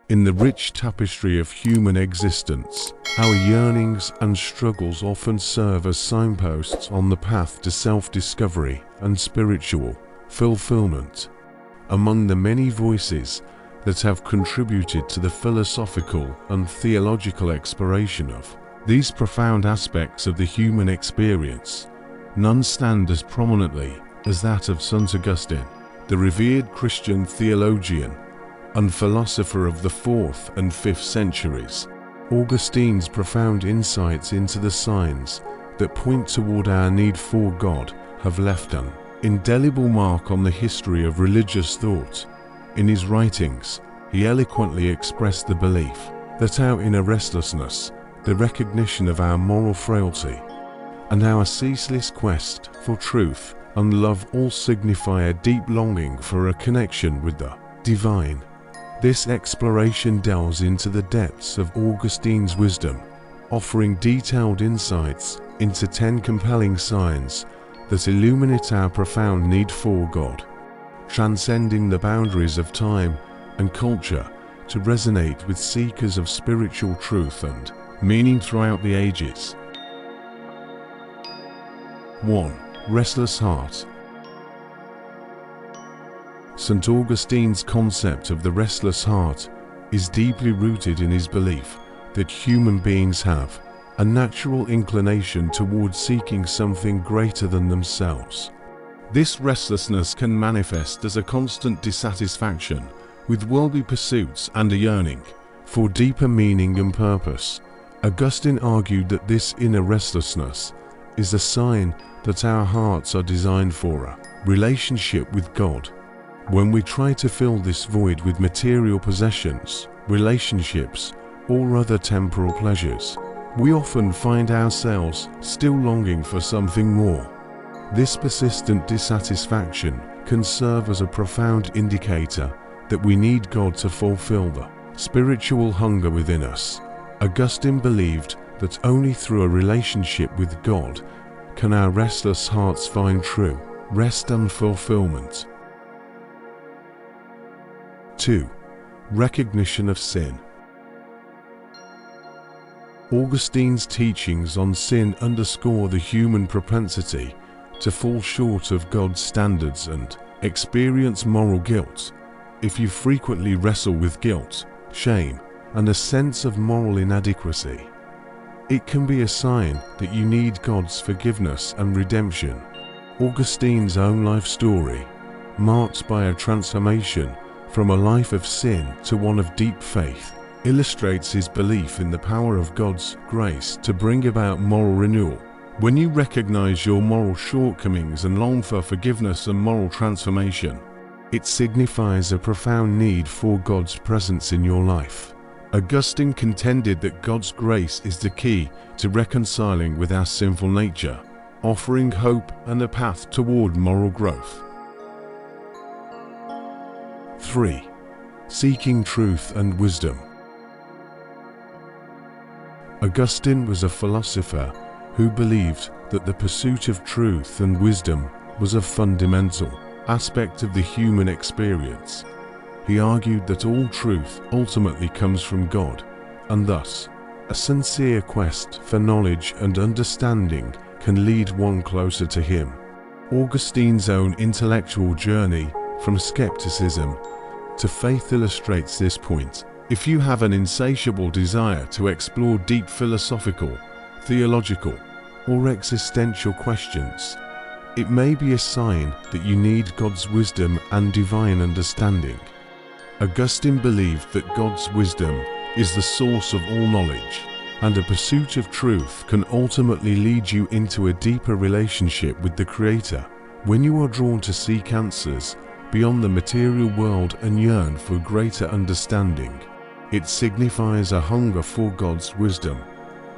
In the rich tapestry of human existence, our yearnings and struggles often serve as signposts on the path to self-discovery and spiritual fulfillment. Among the many voices that have contributed to the philosophical and theological exploration of these profound aspects of the human experience, none stand as prominently as that of St. Augustine, the revered Christian theologian and philosopher of the 4th and 5th centuries. Augustine's profound insights into the signs that point toward our need for God have left an indelible mark on the history of religious thought. In his writings, he eloquently expressed the belief that our inner restlessness, the recognition of our moral frailty, and our ceaseless quest for truth and love all signify a deep longing for a connection with the divine. This exploration delves into the depths of Augustine's wisdom, offering detailed insights into 10 compelling signs that illuminate our profound need for God, transcending the boundaries of time and culture to resonate with seekers of spiritual truth and meaning throughout the ages. 1. Restless Heart. St. Augustine's concept of the restless heart is deeply rooted in his belief that human beings have a natural inclination towards seeking something greater than themselves. This restlessness can manifest as a constant dissatisfaction with worldly pursuits and a yearning for deeper meaning and purpose. Augustine argued that this inner restlessness is a sign that our hearts are designed for a relationship with God. When we try to fill this void with material possessions, relationships, or other temporal pleasures, we often find ourselves still longing for something more. This persistent dissatisfaction can serve as a profound indicator that we need God to fulfill the spiritual hunger within us. Augustine believed that only through a relationship with God can our restless hearts find true rest and fulfillment. 2. Recognition of sin. Augustine's teachings on sin underscore the human propensity to fall short of God's standards and experience moral guilt. If you frequently wrestle with guilt, shame, and a sense of moral inadequacy, it can be a sign that you need God's forgiveness and redemption. Augustine's own life story, marked by a transformation from a life of sin to one of deep faith, illustrates his belief in the power of God's grace to bring about moral renewal. When you recognize your moral shortcomings and long for forgiveness and moral transformation, it signifies a profound need for God's presence in your life. Augustine contended that God's grace is the key to reconciling with our sinful nature, offering hope and a path toward moral growth. 3. Seeking truth and wisdom. Augustine was a philosopher who believed that the pursuit of truth and wisdom was a fundamental aspect of the human experience. He argued that all truth ultimately comes from God, and thus, a sincere quest for knowledge and understanding can lead one closer to Him. Augustine's own intellectual journey from skepticism to faith illustrates this point. If you have an insatiable desire to explore deep philosophical, theological, or existential questions, it may be a sign that you need God's wisdom and divine understanding. Augustine believed that God's wisdom is the source of all knowledge, and a pursuit of truth can ultimately lead you into a deeper relationship with the Creator. When you are drawn to seek answers beyond the material world and yearn for greater understanding, it signifies a hunger for God's wisdom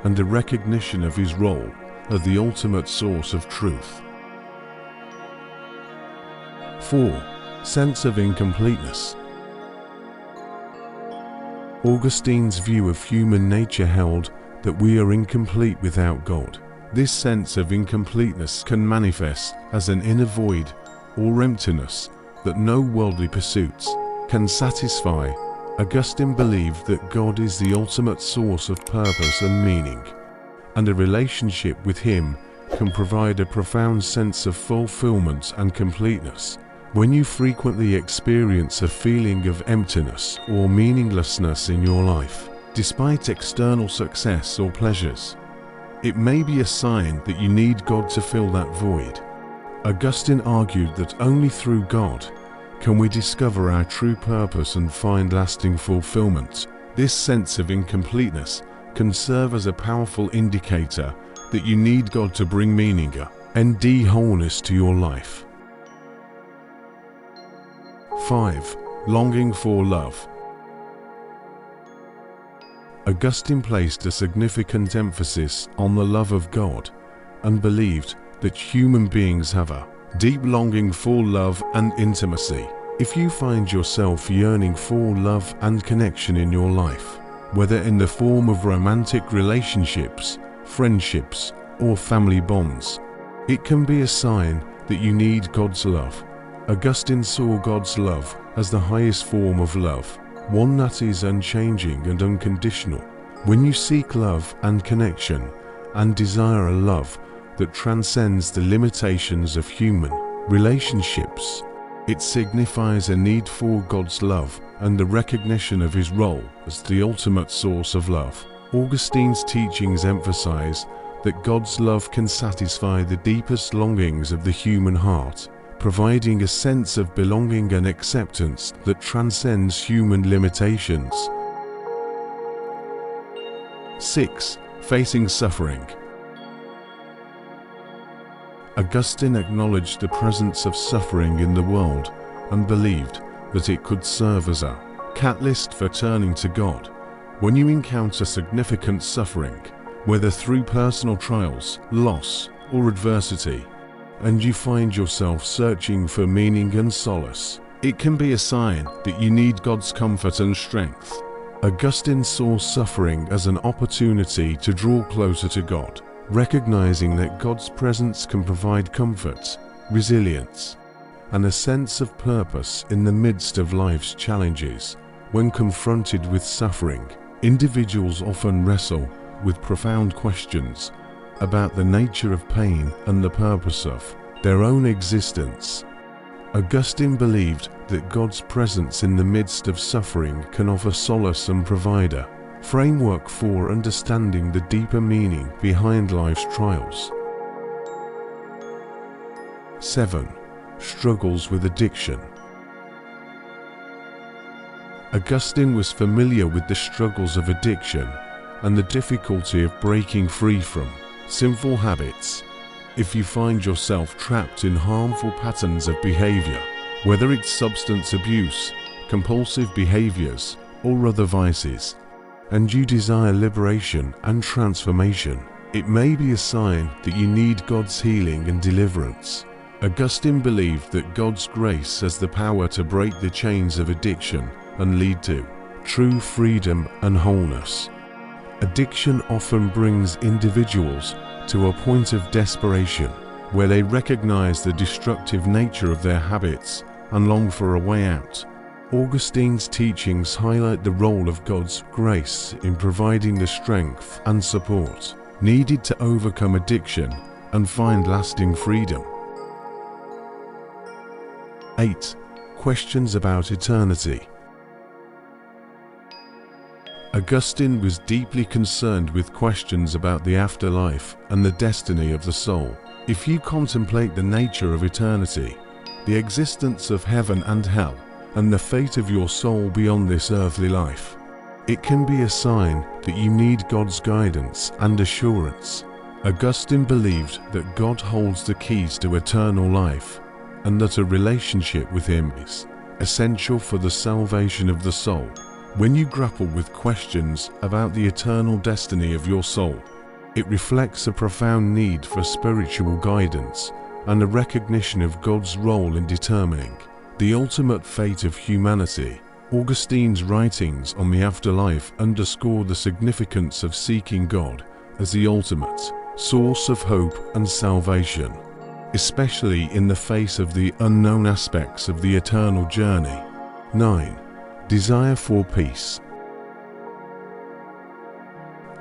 and a recognition of His role as the ultimate source of truth. 4. Sense of incompleteness. Augustine's view of human nature held that we are incomplete without God. This sense of incompleteness can manifest as an inner void or emptiness that no worldly pursuits can satisfy, Augustine believed that God is the ultimate source of purpose and meaning, and a relationship with Him can provide a profound sense of fulfillment and completeness. When you frequently experience a feeling of emptiness or meaninglessness in your life, despite external success or pleasures, it may be a sign that you need God to fill that void. Augustine argued that only through God can we discover our true purpose and find lasting fulfillment. This sense of incompleteness can serve as a powerful indicator that you need God to bring meaning and wholeness to your life. 5. Longing for love. Augustine placed a significant emphasis on the love of God and believed that human beings have a deep longing for love and intimacy. If you find yourself yearning for love and connection in your life, whether in the form of romantic relationships, friendships, or family bonds, it can be a sign that you need God's love. Augustine saw God's love as the highest form of love, one that is unchanging and unconditional. When you seek love and connection and desire a love that transcends the limitations of human relationships, it signifies a need for God's love and the recognition of His role as the ultimate source of love. Augustine's teachings emphasize that God's love can satisfy the deepest longings of the human heart, providing a sense of belonging and acceptance that transcends human limitations. 6. Facing suffering. Augustine acknowledged the presence of suffering in the world and believed that it could serve as a catalyst for turning to God. When you encounter significant suffering, whether through personal trials, loss, or adversity, and you find yourself searching for meaning and solace, it can be a sign that you need God's comfort and strength. Augustine saw suffering as an opportunity to draw closer to God, recognizing that God's presence can provide comfort, resilience, and a sense of purpose in the midst of life's challenges. When confronted with suffering, individuals often wrestle with profound questions about the nature of pain and the purpose of their own existence. Augustine believed that God's presence in the midst of suffering can offer solace and provide a framework for understanding the deeper meaning behind life's trials. 7. Struggles with addiction. Augustine was familiar with the struggles of addiction and the difficulty of breaking free from sinful habits. If you find yourself trapped in harmful patterns of behavior, whether it's substance abuse, compulsive behaviors, or other vices, and you desire liberation and transformation, it may be a sign that you need God's healing and deliverance. Augustine believed that God's grace has the power to break the chains of addiction and lead to true freedom and wholeness. Addiction often brings individuals to a point of desperation, where they recognize the destructive nature of their habits and long for a way out. Augustine's teachings highlight the role of God's grace in providing the strength and support needed to overcome addiction and find lasting freedom. 8. Questions about eternity. Augustine was deeply concerned with questions about the afterlife and the destiny of the soul. If you contemplate the nature of eternity, the existence of heaven and hell, and the fate of your soul beyond this earthly life, it can be a sign that you need God's guidance and assurance. Augustine believed that God holds the keys to eternal life, and that a relationship with Him is essential for the salvation of the soul. When you grapple with questions about the eternal destiny of your soul, it reflects a profound need for spiritual guidance and a recognition of God's role in determining the ultimate fate of humanity. Augustine's writings on the afterlife underscore the significance of seeking God as the ultimate source of hope and salvation, especially in the face of the unknown aspects of the eternal journey. 9. Desire for peace.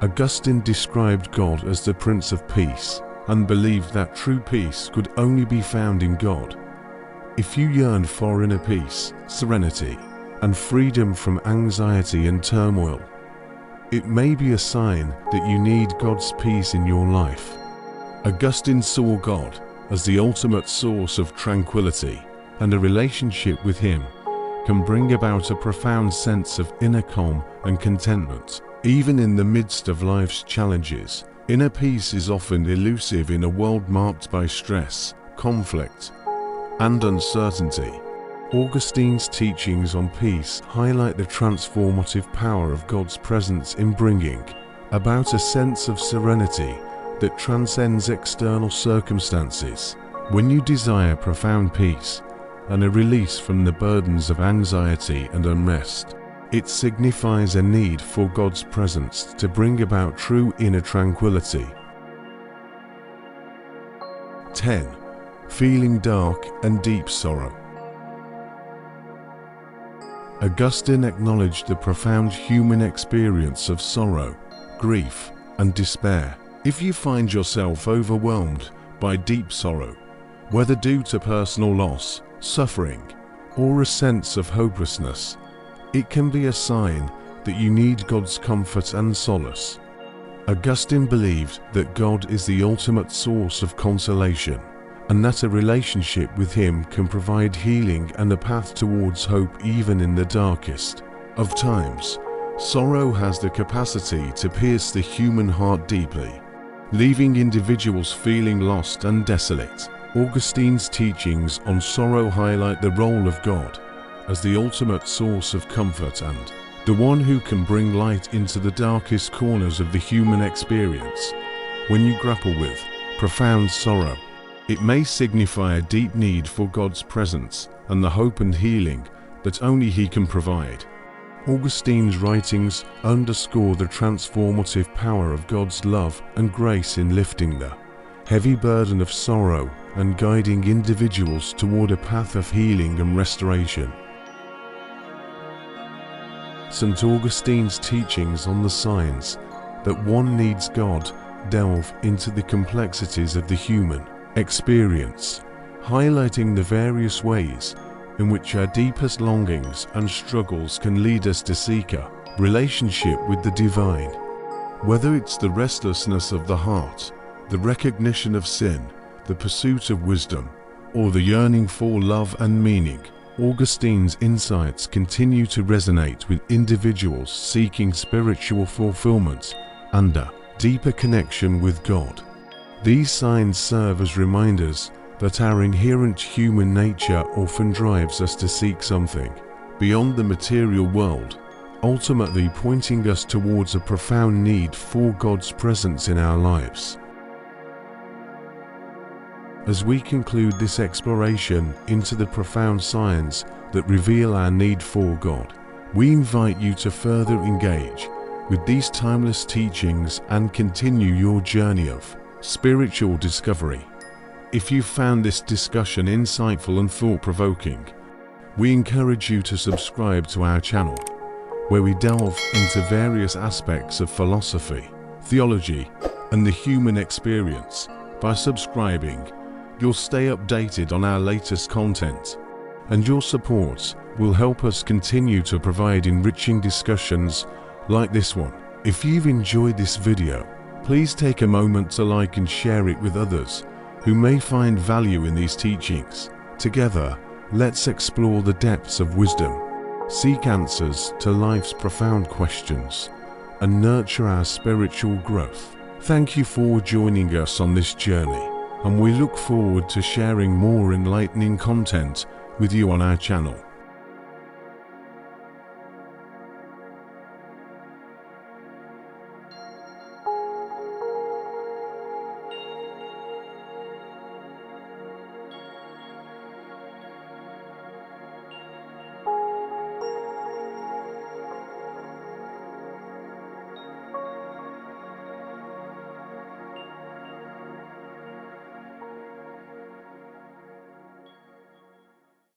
Augustine described God as the Prince of Peace and believed that true peace could only be found in God. If you yearn for inner peace, serenity, and freedom from anxiety and turmoil, it may be a sign that you need God's peace in your life. Augustine saw God as the ultimate source of tranquility, and a relationship with Him can bring about a profound sense of inner calm and contentment. Even in the midst of life's challenges, inner peace is often elusive in a world marked by stress, conflict, and uncertainty. Augustine's teachings on peace highlight the transformative power of God's presence in bringing about a sense of serenity that transcends external circumstances. When you desire profound peace and a release from the burdens of anxiety and unrest, it signifies a need for God's presence to bring about true inner tranquility. 10. Feeling dark and deep sorrow. Augustine acknowledged the profound human experience of sorrow, grief, and despair. If you find yourself overwhelmed by deep sorrow, whether due to personal loss, suffering, or a sense of hopelessness, it can be a sign that you need God's comfort and solace. Augustine believed that God is the ultimate source of consolation, and that a relationship with Him can provide healing and a path towards hope even in the darkest of times. Sorrow has the capacity to pierce the human heart deeply, leaving individuals feeling lost and desolate. Augustine's teachings on sorrow highlight the role of God as the ultimate source of comfort and the one who can bring light into the darkest corners of the human experience. When you grapple with profound sorrow, it may signify a deep need for God's presence and the hope and healing that only He can provide. Augustine's writings underscore the transformative power of God's love and grace in lifting the heavy burden of sorrow and guiding individuals toward a path of healing and restoration. St. Augustine's teachings on the signs that one needs God delve into the complexities of the human experience, highlighting the various ways in which our deepest longings and struggles can lead us to seek a relationship with the divine. Whether it's the restlessness of the heart, the recognition of sin, the pursuit of wisdom, or the yearning for love and meaning, Augustine's insights continue to resonate with individuals seeking spiritual fulfillment and a deeper connection with God. These signs serve as reminders that our inherent human nature often drives us to seek something beyond the material world, ultimately pointing us towards a profound need for God's presence in our lives. As we conclude this exploration into the profound signs that reveal our need for God, we invite you to further engage with these timeless teachings and continue your journey of spiritual discovery. If you found this discussion insightful and thought-provoking, we encourage you to subscribe to our channel, where we delve into various aspects of philosophy, theology, and the human experience. By subscribing, you'll stay updated on our latest content, and your support will help us continue to provide enriching discussions like this one. If you've enjoyed this video, please take a moment to like and share it with others who may find value in these teachings. Together, let's explore the depths of wisdom, seek answers to life's profound questions, and nurture our spiritual growth. Thank you for joining us on this journey, and we look forward to sharing more enlightening content with you on our channel.